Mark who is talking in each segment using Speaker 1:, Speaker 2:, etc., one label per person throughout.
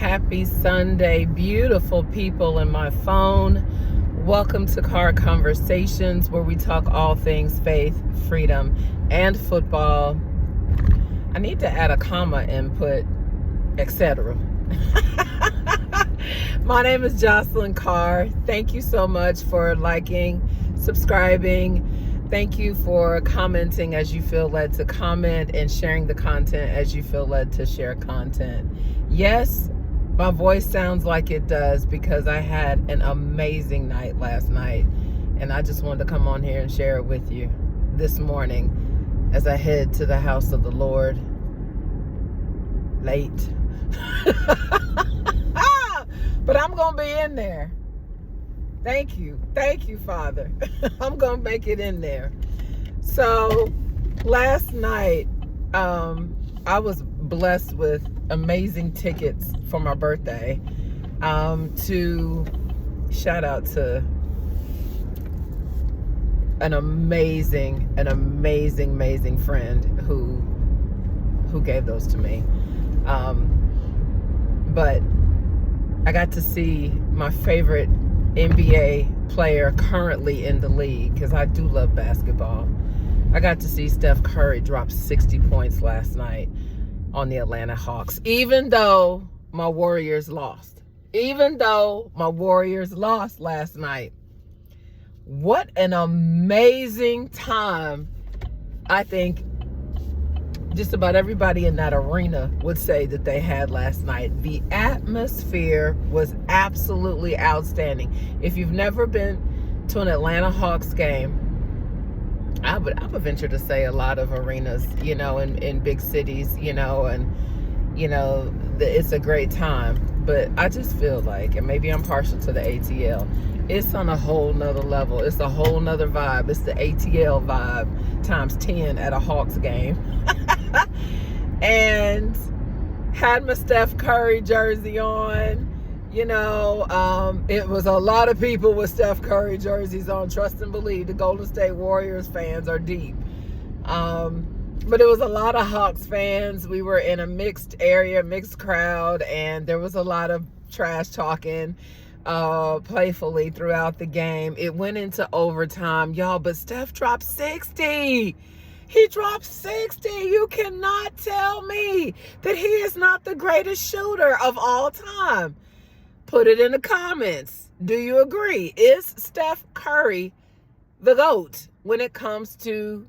Speaker 1: Happy Sunday, beautiful people in my phone. Welcome to Car Conversations, where we talk all things faith, freedom, and football. I need to add a comma and put etc. My name is Jocelyn Carr. Thank you so much for liking, subscribing. Thank you for commenting as you feel led to comment and sharing the content as you feel led to share content. Yes, my voice sounds like it does because I had an amazing night last night, and I just wanted to come on here and share it with you this morning as I head to the house of the Lord late. But I'm going to be in there. Thank you, Father. I'm going to make it in there. So last night, I was blessed with amazing tickets for my birthday. To shout out to an amazing friend who gave those to me. But I got to see my favorite NBA player currently in the league, because I do love basketball. I got to see Steph Curry drop 60 points last night on the Atlanta Hawks, even though my Warriors lost. Last night. What an amazing time. I think just about everybody in that arena would say that they had last night. The atmosphere was absolutely outstanding. If you've never been to an Atlanta Hawks game, I would venture to say a lot of arenas, in big cities, and, it's a great time. But I just feel like, and maybe I'm partial to the ATL, it's on a whole nother level. It's a whole nother vibe. It's the ATL vibe times 10 at a Hawks game. And had my Steph Curry jersey on. It was a lot of people with Steph Curry jerseys on. Trust and believe, the Golden State Warriors fans are deep. But it was a lot of Hawks fans. We were in a mixed area, mixed crowd, and there was a lot of trash talking playfully throughout the game. It went into overtime, y'all, but Steph dropped 60. He dropped 60. You cannot tell me that he is not the greatest shooter of all time. Put it in the comments. Do you agree? Is Steph Curry the GOAT when it comes to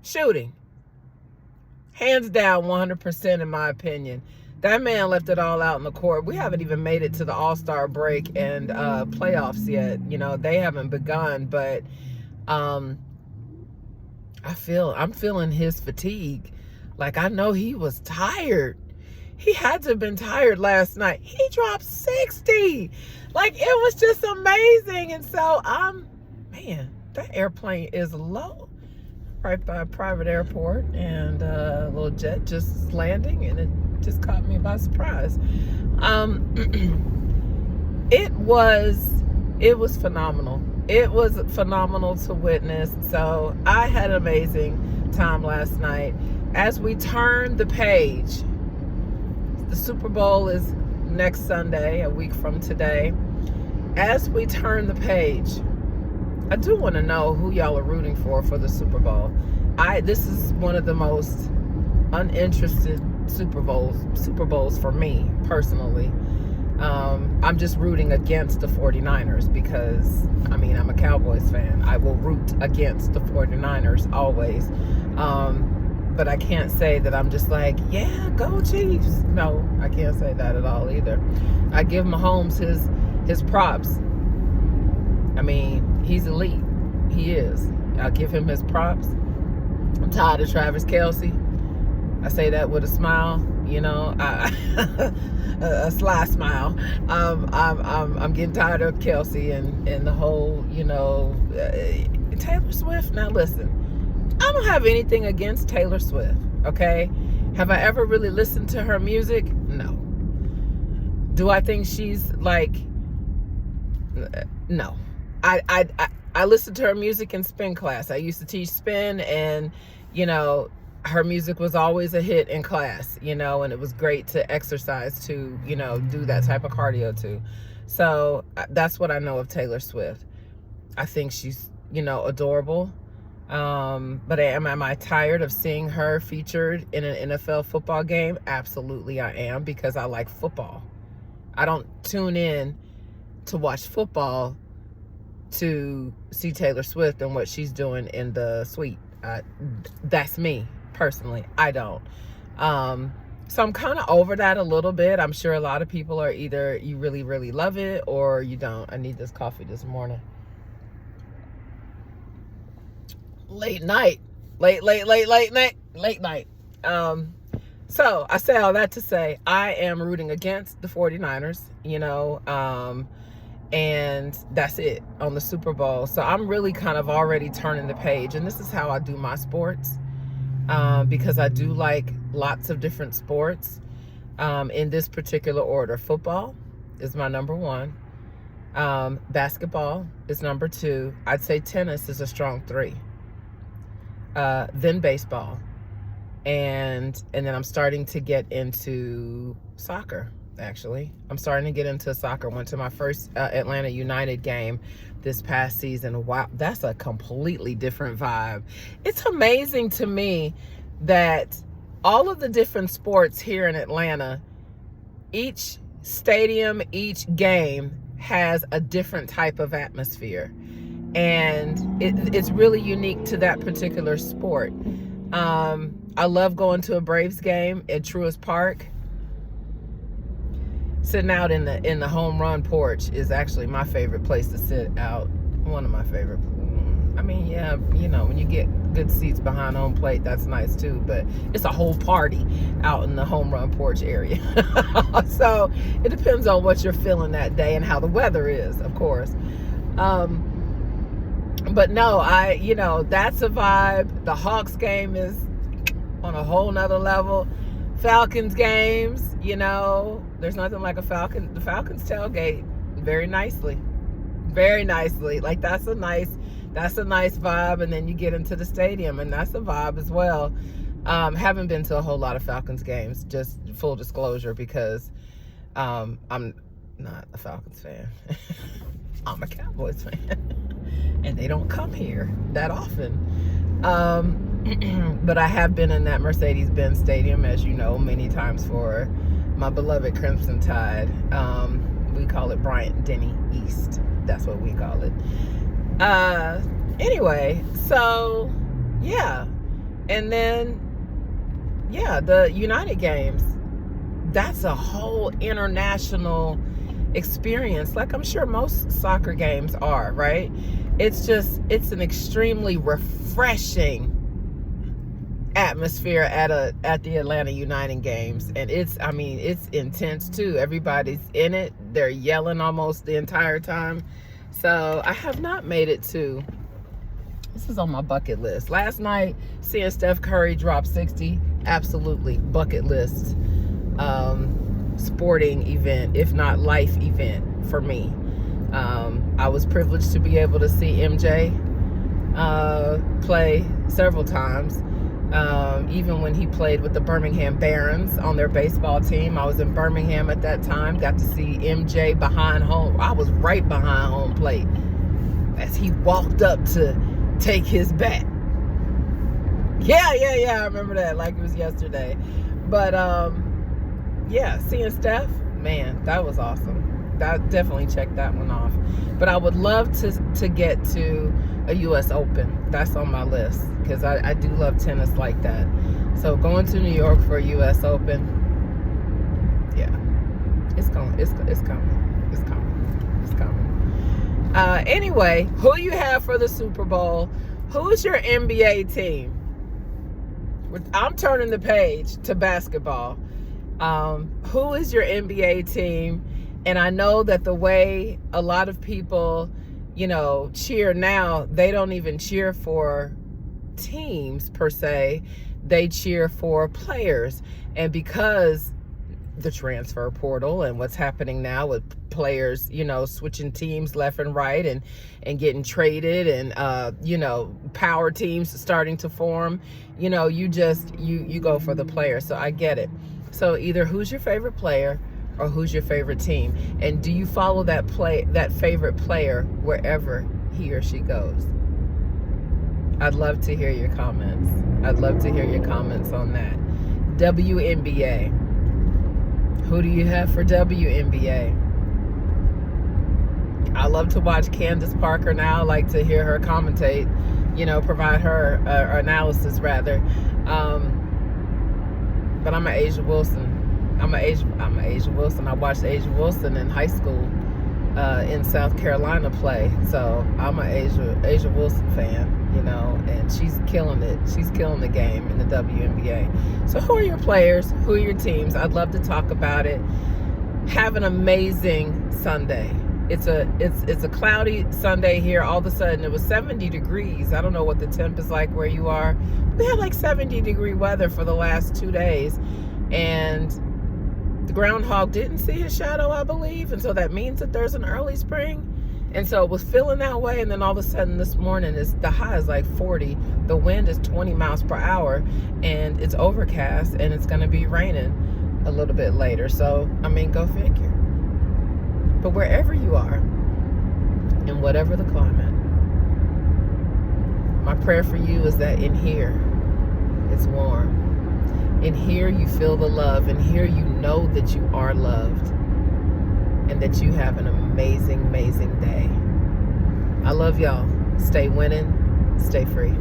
Speaker 1: shooting? Hands down, 100% in my opinion. That man left it all out in the court. We haven't even made it to the All-Star break and playoffs yet. They haven't begun, but I'm feeling his fatigue. Like, I know he was tired. He had to have been tired last night. He dropped 60. Like, it was just amazing. And so that airplane is low, right by a private airport, and a little jet just landing, and it just caught me by surprise. It was phenomenal. It was phenomenal to witness. So I had an amazing time last night. As we turn the page, the Super Bowl is next Sunday, a week from today. As we turn the page, I do want to know who y'all are rooting for the Super Bowl. This is one of the most uninterested Super Bowls for me personally. I'm just rooting against the 49ers because, I'm a Cowboys fan. I will root against the 49ers always. But I can't say that I'm just like, yeah, go Chiefs. No, I can't say that at all either. I give Mahomes his props. He's elite. He is. I'll give him his props. I'm tired of Travis Kelce. I say that with a smile, a sly smile. I'm getting tired of Kelce and the whole, Taylor Swift. Now listen, I don't have anything against Taylor Swift, okay? Have I ever really listened to her music? No. Do I think she's like, no. I listened to her music in spin class. I used to teach spin, and her music was always a hit in class, and it was great to exercise to, do that type of cardio to. So that's what I know of Taylor Swift. I think she's, adorable. But am I tired of seeing her featured in an NFL football game? Absolutely I am, because I like football. I don't tune in to watch football to see Taylor Swift and what she's doing in the suite. That's me personally. I don't. So I'm kind of over that a little bit. I'm sure a lot of people are either you really, really love it or you don't. I need this coffee this morning. Late night. So I say all that to say I am rooting against the 49ers, and that's it on the Super Bowl. So I'm really kind of already turning the page, and this is how I do my sports, because I do like lots of different sports, in this particular order. Football is my number one. Basketball is number two. I'd say tennis is a strong three. Then baseball. And then I'm starting to get into soccer, actually. I'm starting to get into soccer. Went to my first Atlanta United game this past season. Wow, that's a completely different vibe. It's amazing to me that all of the different sports here in Atlanta, each stadium, each game has a different type of atmosphere. And it's really unique to that particular sport. I love going to a Braves game at Truist Park. Sitting out in the home run porch is actually my favorite place to sit out. One of my favorite. I mean, yeah, when you get good seats behind home plate, that's nice too. But it's a whole party out in the home run porch area. So it depends on what you're feeling that day and how the weather is, of course. But no, that's a vibe. The Hawks game is on a whole nother level. Falcons games, there's nothing like the Falcons tailgate very nicely. Like that's a nice vibe. And then you get into the stadium and that's a vibe as well. Haven't been to a whole lot of Falcons games, just full disclosure, because I'm not a Falcons fan. I'm a Cowboys fan. And they don't come here that often. But I have been in that Mercedes-Benz Stadium, as you know, many times for my beloved Crimson Tide. We call it Bryant-Denny East. That's what we call it. Anyway, so, yeah. And then, yeah, the United games. That's a whole international experience, like I'm sure most soccer games are, right? It's an extremely refreshing atmosphere at the Atlanta United games, and it's intense too. Everybody's in it. They're yelling almost the entire time. So I have not made it to. This is on my bucket list. Last night, seeing Steph Curry drop 60, absolutely bucket list sporting event, if not life event for me. I was privileged to be able to see MJ play several times. Even when he played with the Birmingham Barons on their baseball team. I was in Birmingham at that time. Got to see MJ behind home. I was right behind home plate as he walked up to take his bat. Yeah, I remember that like it was yesterday. But yeah, seeing Steph, man, that was awesome. That definitely checked that one off. But I would love to get to a U.S. Open. That's on my list because I do love tennis like that. So going to New York for a U.S. Open, yeah, it's coming. Anyway, who you have for the Super Bowl? Who's your NBA team? I'm turning the page to basketball. Who is your NBA team? And I know that the way a lot of people, cheer now, they don't even cheer for teams per se. They cheer for players. And because the transfer portal and what's happening now with players, switching teams left and right and getting traded, and power teams starting to form. You go for the player. So I get it. So either who's your favorite player or who's your favorite team, and do you follow that favorite player wherever he or she goes? I'd love to hear your comments. I'd love to hear your comments on that. WNBA. Who do you have for WNBA? I love to watch Candace Parker now. I like to hear her commentate, provide her analysis rather. But I'm an Asia Wilson. I'm an Asia Wilson. I watched Asia Wilson in high school in South Carolina play. So I'm an Asia Wilson fan, and she's killing it. She's killing the game in the WNBA. So who are your players? Who are your teams? I'd love to talk about it. Have an amazing Sunday. It's a cloudy Sunday here. All of a sudden it was 70 degrees. I don't know what the temp is like where you are. We had like 70-degree weather for the last 2 days, and the groundhog didn't see his shadow, I believe, and so that means that there's an early spring. And so it was feeling that way, and then all of a sudden this morning the high is like 40, the wind is 20 miles per hour, and it's overcast, and it's going to be raining a little bit later. So go figure. But wherever you are, and whatever the climate, my prayer for you is that in here it's warm. In here you feel the love. In here you know that you are loved, and that you have an amazing, amazing day. I love y'all. Stay winning. Stay free.